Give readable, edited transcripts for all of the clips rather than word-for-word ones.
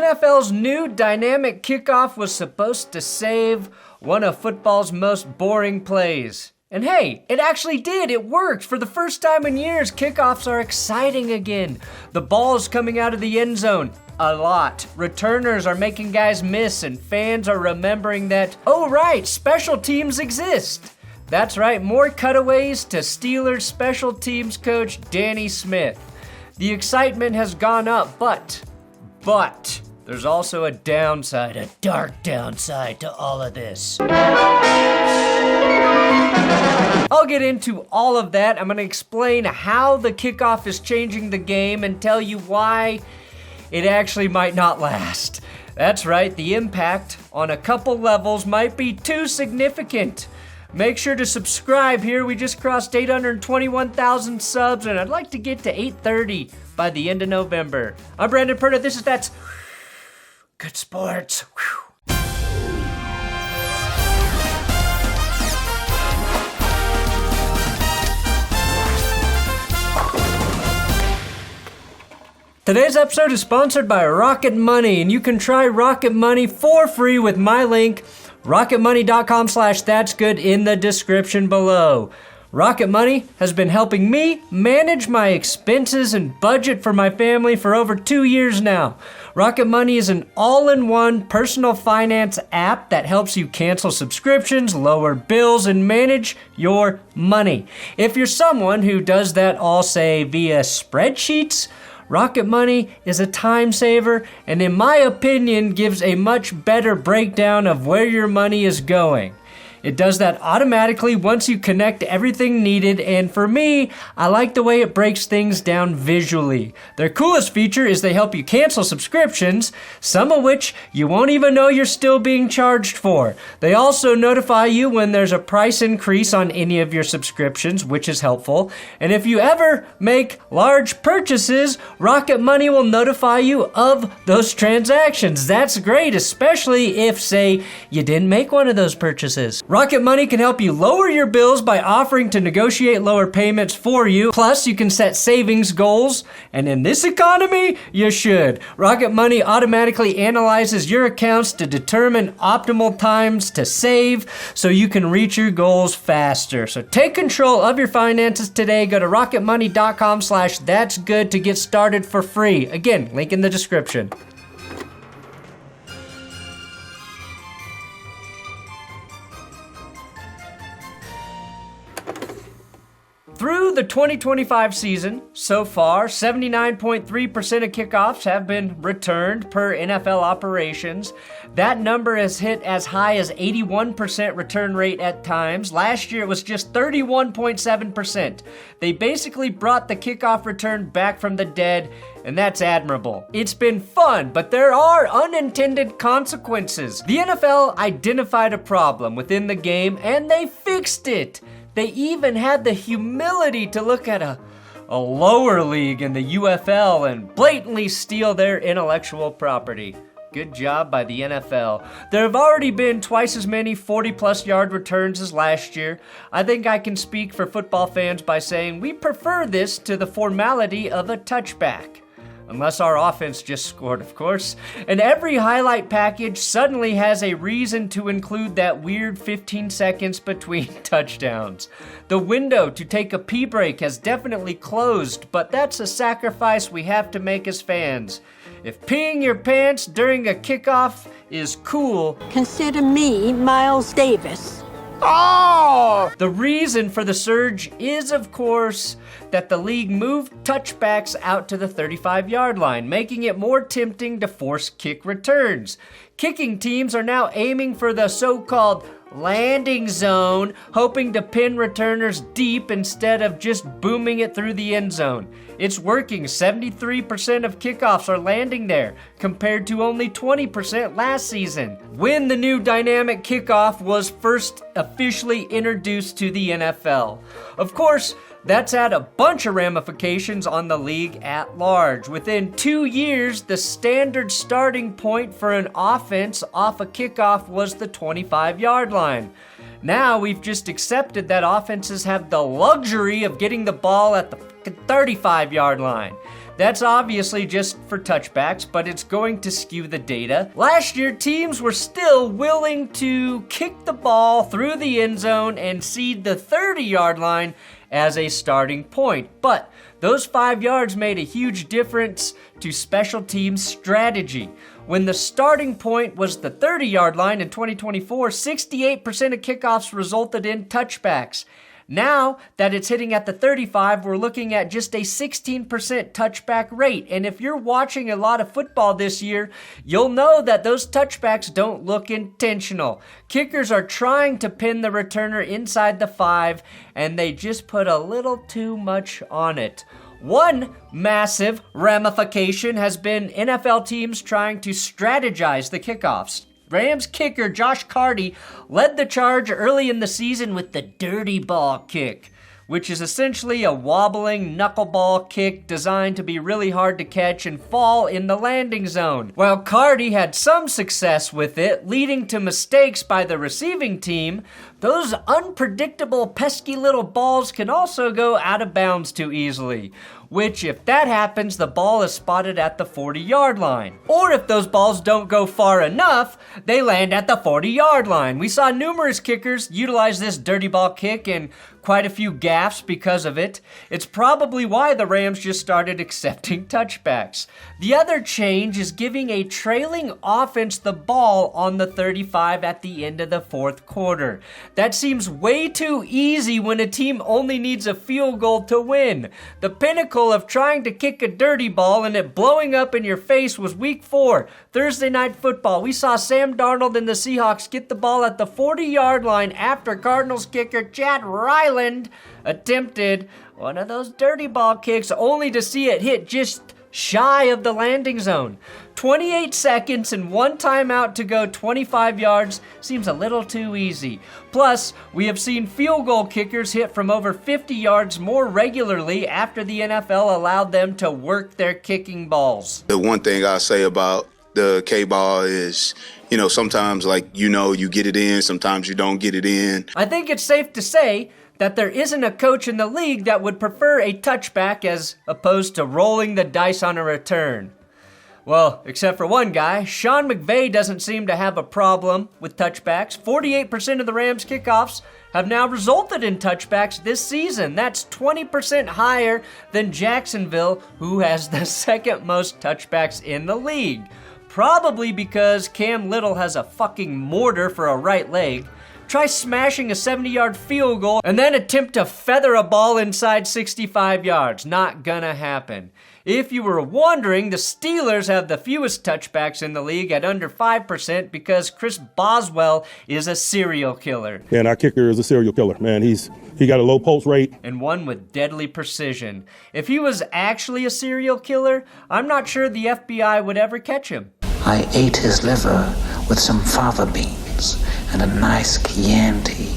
NFL's new dynamic kickoff was supposed to save one of football's most boring plays. And hey, it actually did. It worked. For the first time in years, kickoffs are exciting again. The ball is coming out of the end zone a lot. Returners are making guys miss, and fans are remembering that, oh right, special teams exist. That's right, more cutaways to Steelers special teams coach Danny Smith. The excitement has gone up, but there's also a downside, a dark downside to all of this. I'll get into all of that. I'm going to explain how the kickoff is changing the game and tell you why it actually might not last. That's right, the impact on a couple levels might be too significant. Make sure to subscribe here. We just crossed 821,000 subs, and I'd like to get to 830 by the end of November. I'm Brandon Perna. This is That's Good Sports. Today's episode is sponsored by Rocket Money, and you can try Rocket Money for free with my link, rocketmoney.com/thatsgood in the description below. Rocket Money has been helping me manage my expenses and budget for my family for over 2 years now. Rocket Money is an all-in-one personal finance app that helps you cancel subscriptions, lower bills, and manage your money. If you're someone who does that all, say, via spreadsheets, Rocket Money is a time saver, and in my opinion, gives a much better breakdown of where your money is going. It does that automatically once you connect everything needed, and for me, I like the way it breaks things down visually. Their coolest feature is they help you cancel subscriptions, some of which you won't even know you're still being charged for. They also notify you when there's a price increase on any of your subscriptions, which is helpful. And if you ever make large purchases, Rocket Money will notify you of those transactions. That's great, especially if, say, you didn't make one of those purchases. Rocket Money can help you lower your bills by offering to negotiate lower payments for you. Plus, you can set savings goals, and in this economy, you should. Rocket Money automatically analyzes your accounts to determine optimal times to save so you can reach your goals faster. So take control of your finances today. Go to rocketmoney.com/thatsgood to get started for free. Again, link in the description. Through the 2025 season, so far, 79.3% of kickoffs have been returned per NFL operations. That number has hit as high as 81% return rate at times. Last year, it was just 31.7%. They basically brought the kickoff return back from the dead, and that's admirable. It's been fun, but there are unintended consequences. The NFL identified a problem within the game, and they fixed it. They even had the humility to look at a lower league in the UFL and blatantly steal their intellectual property. Good job by the NFL. There have already been twice as many 40-plus yard returns as last year. I think I can speak for football fans by saying we prefer this to the formality of a touchback. Unless our offense just scored, of course. And every highlight package suddenly has a reason to include that weird 15 seconds between touchdowns. The window to take a pee break has definitely closed, but that's a sacrifice we have to make as fans. If peeing your pants during a kickoff is cool, consider me Miles Davis. Oh! The reason for the surge is, of course, that the league moved touchbacks out to the 35-yard line, making it more tempting to force kick returns. Kicking teams are now aiming for the so-called landing zone, hoping to pin returners deep instead of just booming it through the end zone. It's working. 73% of kickoffs are landing there, compared to only 20% last season, when the new dynamic kickoff was first officially introduced to the NFL. Of course, that's had a bunch of ramifications on the league at large. Within 2 years, the standard starting point for an offense off a kickoff was the 25-yard line. Now we've just accepted that offenses have the luxury of getting the ball at the 35-yard line. That's obviously just for touchbacks, but it's going to skew the data. Last year, teams were still willing to kick the ball through the end zone and seed the 30-yard line as a starting point. But those 5 yards made a huge difference to special teams strategy. When the starting point was the 30-yard line in 2024, 68% of kickoffs resulted in touchbacks. Now that it's hitting at the 35, we're looking at just a 16% touchback rate. And if you're watching a lot of football this year, you'll know that those touchbacks don't look intentional. Kickers are trying to pin the returner inside the 5, and they just put a little too much on it. One massive ramification has been NFL teams trying to strategize the kickoffs. Rams kicker Josh Carty led the charge early in the season with the dirty ball kick, which is essentially a wobbling knuckleball kick designed to be really hard to catch and fall in the landing zone. While Carty had some success with it, leading to mistakes by the receiving team, those unpredictable pesky little balls can also go out of bounds too easily, which if that happens, the ball is spotted at the 40-yard line. Or if those balls don't go far enough, they land at the 40-yard line. We saw numerous kickers utilize this dirty ball kick and quite a few gaffes because of it. It's probably why the Rams just started accepting touchbacks. The other change is giving a trailing offense the ball on the 35 at the end of the fourth quarter. That seems way too easy when a team only needs a field goal to win. The pinnacle of trying to kick a dirty ball and it blowing up in your face was week 4, Thursday Night Football. We saw Sam Darnold and the Seahawks get the ball at the 40-yard line after Cardinals kicker Chad Ryland attempted one of those dirty ball kicks only to see it hit just shy of the landing zone. 28 seconds and 1 timeout to go 25 yards seems a little too easy. Plus, we have seen field goal kickers hit from over 50 yards more regularly after the NFL allowed them to work their kicking balls. The one thing I say about the K-ball is, sometimes you get it in, sometimes you don't get it in. I think it's safe to say that there isn't a coach in the league that would prefer a touchback as opposed to rolling the dice on a return. Well, except for one guy, Sean McVay doesn't seem to have a problem with touchbacks. 48% of the Rams' kickoffs have now resulted in touchbacks this season. That's 20% higher than Jacksonville, who has the second most touchbacks in the league. Probably because Cam Little has a fucking mortar for a right leg. Try smashing a 70-yard field goal and then attempt to feather a ball inside 65 yards. Not gonna happen. If you were wondering, the Steelers have the fewest touchbacks in the league at under 5% because Chris Boswell is a serial killer. Yeah, and our kicker is a serial killer, man. He got a low pulse rate. And one with deadly precision. If he was actually a serial killer, I'm not sure the FBI would ever catch him. I ate his liver with some fava beans and a nice Chianti.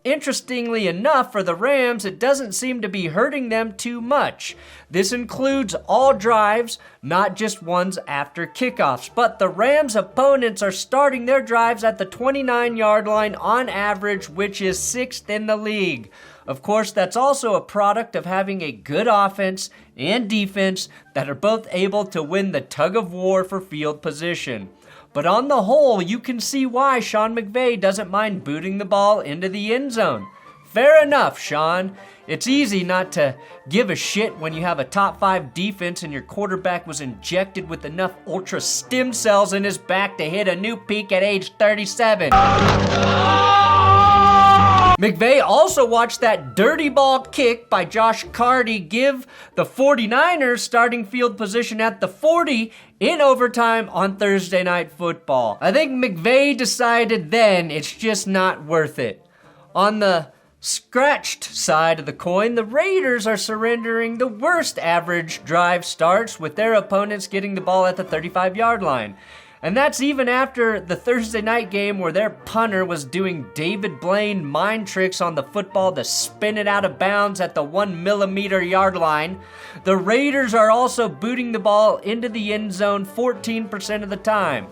Interestingly enough, for the Rams, it doesn't seem to be hurting them too much. This includes all drives, not just ones after kickoffs. But the Rams' opponents are starting their drives at the 29-yard line on average, which is 6th in the league. Of course, that's also a product of having a good offense and defense that are both able to win the tug of war for field position. But on the whole, you can see why Sean McVay doesn't mind booting the ball into the end zone. Fair enough, Sean. It's easy not to give a shit when you have a top 5 defense and your quarterback was injected with enough ultra stem cells in his back to hit a new peak at age 37. McVay also watched that dirty ball kick by Josh Carty give the 49ers starting field position at the 40 in overtime on Thursday Night Football. I think McVay decided then it's just not worth it. On the scratched side of the coin, the Raiders are surrendering the worst average drive starts with their opponents getting the ball at the 35-yard line. And that's even after the Thursday night game where their punter was doing David Blaine mind tricks on the football to spin it out of bounds at the 1 millimeter yard line. The Raiders are also booting the ball into the end zone 14% of the time.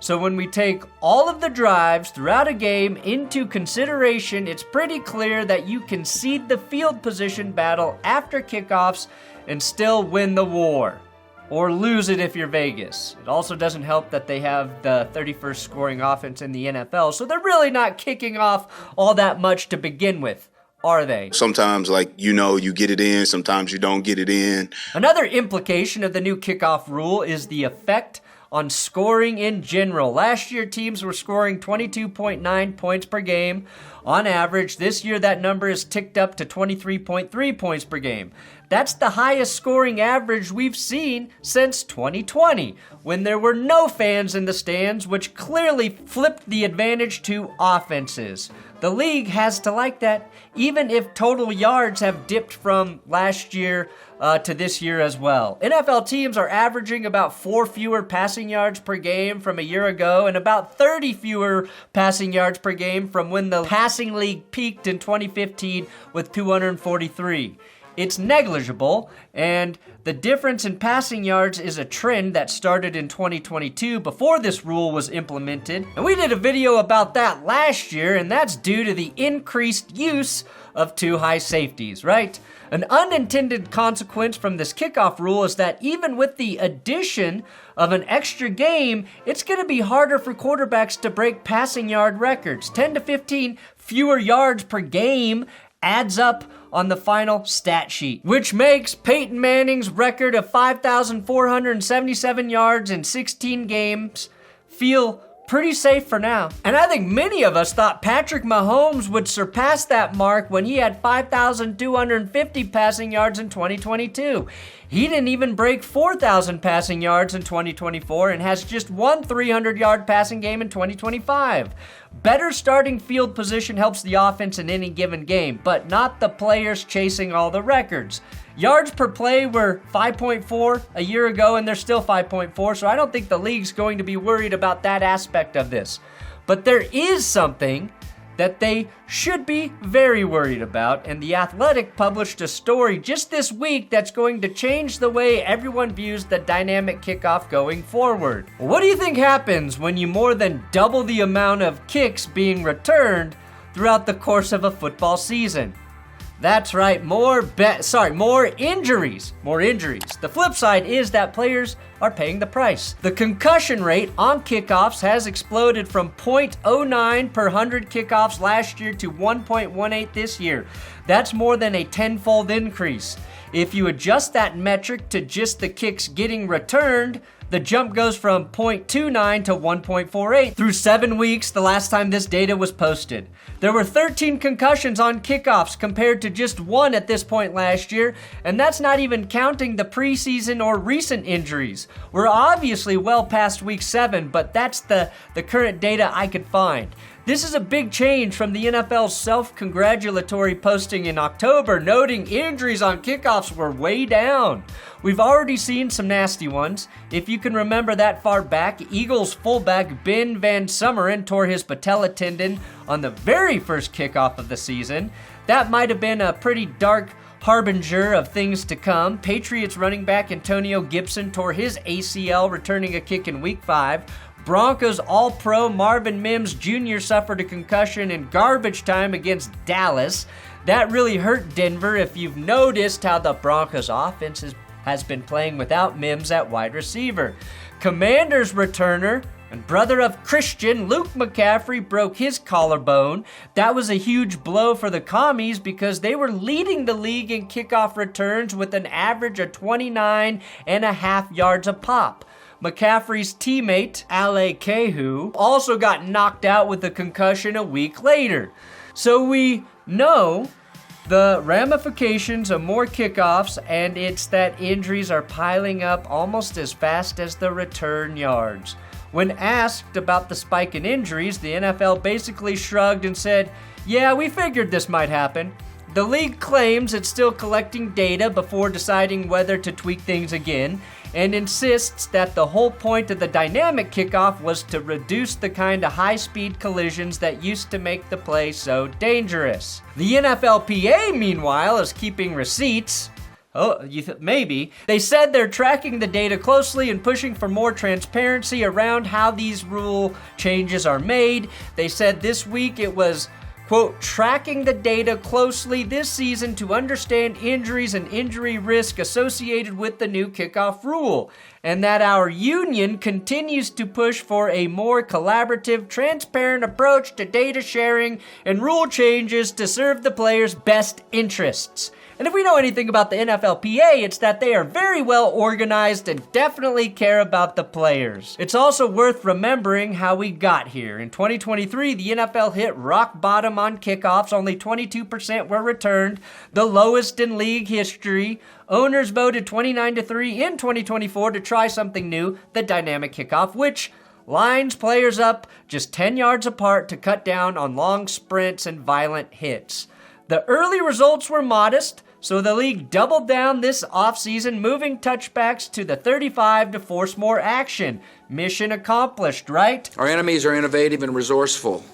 So when we take all of the drives throughout a game into consideration, it's pretty clear that you can seed the field position battle after kickoffs and still win the war. Or lose it if you're Vegas. It also doesn't help that they have the 31st scoring offense in the NFL, so they're really not kicking off all that much to begin with, are they? Sometimes, you get it in, sometimes you don't get it in. Another implication of the new kickoff rule is the effect on scoring in general. Last year, teams were scoring 22.9 points per game on average. This year, that number is ticked up to 23.3 points per game. That's the highest scoring average we've seen since 2020, when there were no fans in the stands, which clearly flipped the advantage to offenses. The league has to like that, even if total yards have dipped from last year to this year as well. NFL teams are averaging about 4 fewer passing yards per game from a year ago and about 30 fewer passing yards per game from when the passing league peaked in 2015 with 243. It's negligible, and the difference in passing yards is a trend that started in 2022 before this rule was implemented. And we did a video about that last year, and that's due to the increased use of 2 high safeties, right? An unintended consequence from this kickoff rule is that even with the addition of an extra game, it's going to be harder for quarterbacks to break passing yard records. 10 to 15 fewer yards per game adds up on the final stat sheet, which makes Peyton Manning's record of 5,477 yards in 16 games feel pretty safe for now. And I think many of us thought Patrick Mahomes would surpass that mark when he had 5,250 passing yards in 2022. He didn't even break 4,000 passing yards in 2024 and has just one 300-yard passing game in 2025. Better starting field position helps the offense in any given game, but not the players chasing all the records. Yards per play were 5.4 a year ago, and they're still 5.4, so I don't think the league's going to be worried about that aspect of this. But there is something that they should be very worried about, and The Athletic published a story just this week that's going to change the way everyone views the dynamic kickoff going forward. What do you think happens when you more than double the amount of kicks being returned throughout the course of a football season? That's right, more injuries. The flip side is that players are paying the price. The concussion rate on kickoffs has exploded from 0.09 per 100 kickoffs last year to 1.18 this year. That's more than a 10-fold increase. If you adjust that metric to just the kicks getting returned, the jump goes from 0.29 to 1.48 through 7 weeks the last time this data was posted. There were 13 concussions on kickoffs compared to just 1 at this point last year, and that's not even counting the preseason or recent injuries. We're obviously well past week 7, but that's the current data I could find. This is a big change from the NFL's self-congratulatory posting in October, noting injuries on kickoffs were way down. We've already seen some nasty ones. If you can remember that far back, Eagles fullback Ben Van Sumeren tore his patella tendon on the very first kickoff of the season. That might have been a pretty dark harbinger of things to come. Patriots running back Antonio Gibson tore his ACL returning a kick in week 5. Broncos All-Pro Marvin Mims Jr. suffered a concussion in garbage time against Dallas. That really hurt Denver if you've noticed how the Broncos offense has been playing without Mims at wide receiver. Commanders returner and brother of Christian, Luke McCaffrey, broke his collarbone. That was a huge blow for the Commies because they were leading the league in kickoff returns with an average of 29.5 yards a pop. McCaffrey's teammate, Ale Kehu, also got knocked out with a concussion a week later. So we know the ramifications of more kickoffs, and it's that injuries are piling up almost as fast as the return yards. When asked about the spike in injuries, the NFL basically shrugged and said, "Yeah, we figured this might happen." The league claims it's still collecting data before deciding whether to tweak things again, and insists that the whole point of the dynamic kickoff was to reduce the kind of high-speed collisions that used to make the play so dangerous. The NFLPA, meanwhile, is keeping receipts. Oh, maybe. They said they're tracking the data closely and pushing for more transparency around how these rule changes are made. They said this week it was, quote, tracking the data closely this season to understand injuries and injury risk associated with the new kickoff rule, and that our union continues to push for a more collaborative, transparent approach to data sharing and rule changes to serve the players' best interests. And if we know anything about the NFLPA, it's that they are very well organized and definitely care about the players. It's also worth remembering how we got here. In 2023, the NFL hit rock bottom on kickoffs. Only 22% were returned, the lowest in league history. Owners voted 29-3 in 2024 to try something new, the dynamic kickoff, which lines players up just 10 yards apart to cut down on long sprints and violent hits. The early results were modest, so the league doubled down this offseason, moving touchbacks to the 35 to force more action. Mission accomplished, right? Our enemies are innovative and resourceful,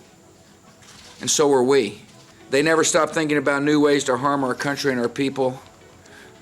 and so are we. They never stop thinking about new ways to harm our country and our people,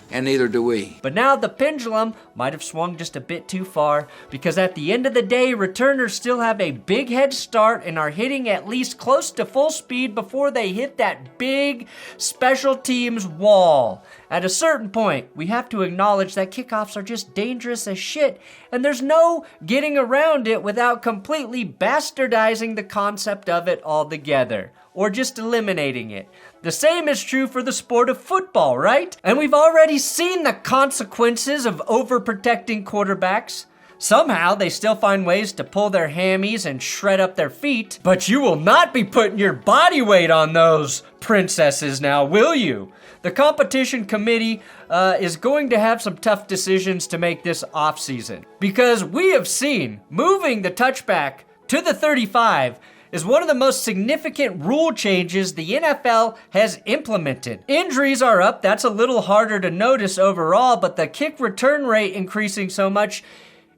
and neither do we. But now the pendulum might have swung just a bit too far, because at the end of the day, returners still have a big head start and are hitting at least close to full speed before they hit that big special teams wall. At a certain point, we have to acknowledge that kickoffs are just dangerous as shit, and there's no getting around it without completely bastardizing the concept of it altogether, or just eliminating it. The same is true for the sport of football, right? And we've already seen the consequences of overprotecting quarterbacks. Somehow, they still find ways to pull their hammies and shred up their feet. But you will not be putting your body weight on those princesses now, will you? The competition committee is going to have some tough decisions to make this offseason, because we have seen moving the touchback to the 35 is one of the most significant rule changes the NFL has implemented. Injuries are up, that's a little harder to notice overall, but the kick return rate increasing so much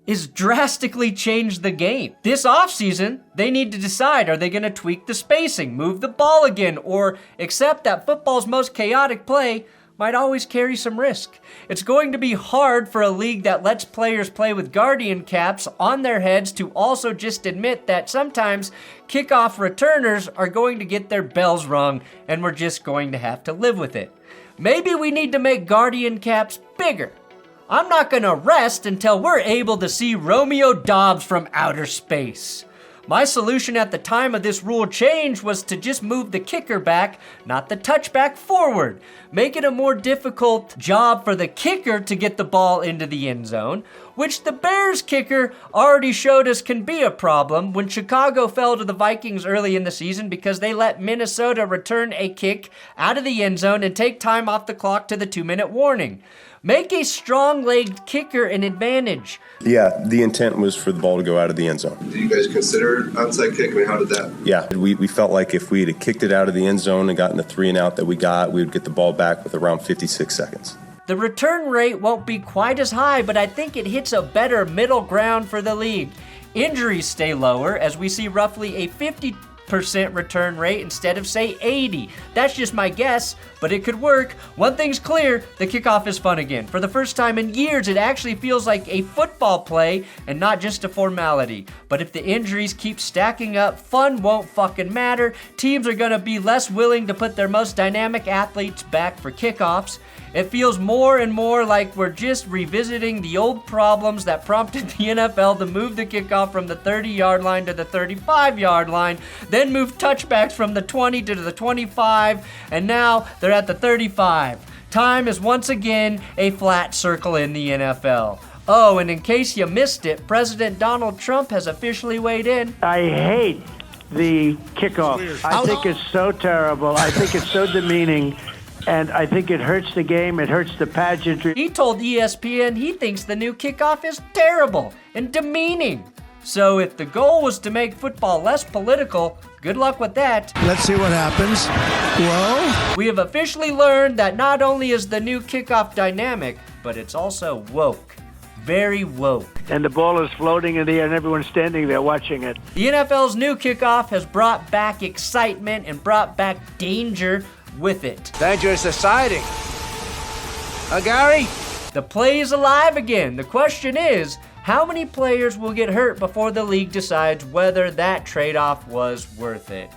is drastically changed the game. This offseason, they need to decide, are they gonna tweak the spacing, move the ball again, or accept that football's most chaotic play might always carry some risk. It's going to be hard for a league that lets players play with guardian caps on their heads to also just admit that sometimes kickoff returners are going to get their bells rung, and we're just going to have to live with it. Maybe we need to make guardian caps bigger. I'm not gonna rest until we're able to see Romeo Dobbs from outer space. My solution at the time of this rule change was to just move the kicker back, not the touchback forward. Make it a more difficult job for the kicker to get the ball into the end zone, which the Bears kicker already showed us can be a problem when Chicago fell to the Vikings early in the season because they let Minnesota return a kick out of the end zone and take time off the clock to the 2-minute warning. Make a strong-legged kicker an advantage. Yeah, the intent was for the ball to go out of the end zone. Did you guys consider onside kick? I mean, how did that? Yeah, we felt like if we had kicked it out of the end zone and gotten the 3 and out that we would get the ball back with around 56 seconds. The return rate won't be quite as high, but I think it hits a better middle ground for the league. Injuries stay lower, as we see roughly a 50% return rate instead of, say, 80. That's just my guess, but it could work. One thing's clear, the kickoff is fun again. For the first time in years, it actually feels like a football play and not just a formality. But if the injuries keep stacking up, fun won't fucking matter. Teams are gonna be less willing to put their most dynamic athletes back for kickoffs. It feels more and more like we're just revisiting the old problems that prompted the NFL to move the kickoff from the 30-yard line to the 35-yard line, then move touchbacks from the 20 to the 25, and now they're at the 35. Time is once again a flat circle in the NFL. Oh, and in case you missed it, President Donald Trump has officially weighed in. I hate the kickoff. I think it's so terrible. I think it's so demeaning. And I think it hurts the game. It hurts the pageantry. He told ESPN he thinks the new kickoff is terrible and demeaning. So if the goal was to make football less political, good luck with that. Let's see what happens. Whoa. We have officially learned that not only is the new kickoff dynamic, but it's also woke. Very woke. And the ball is floating in the air and everyone's standing there watching it. The NFL's new kickoff has brought back excitement and brought back danger with it. Dangerous exciting. Gary? The play is alive again. The question is, how many players will get hurt before the league decides whether that trade-off was worth it?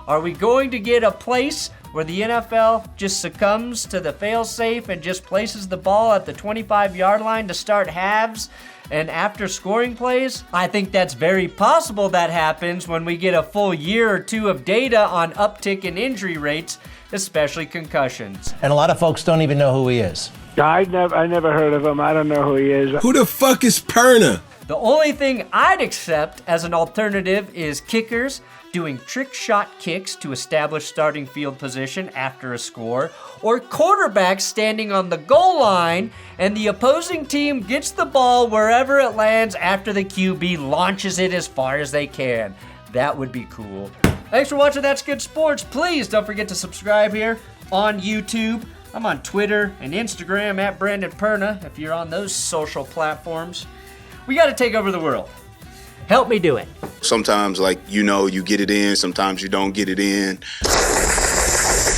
Are we going to get a place where the NFL just succumbs to the fail-safe and just places the ball at the 25-yard line to start halves and after scoring plays? I think that's very possible that happens when we get a full year or two of data on uptick in injury rates, especially concussions. And a lot of folks don't even know who he is. I never heard of him. I don't know who he is. Who the fuck is Perna? The only thing I'd accept as an alternative is kickers doing trick shot kicks to establish starting field position after a score, or quarterbacks standing on the goal line and the opposing team gets the ball wherever it lands after the QB launches it as far as they can. That would be cool. Thanks for watching That's Good Sports. Please don't forget to subscribe here on YouTube. I'm on Twitter and Instagram at Brandon Perna if you're on those social platforms. We got to take over the world. Help me do it. Sometimes, you get it in, sometimes you don't get it in.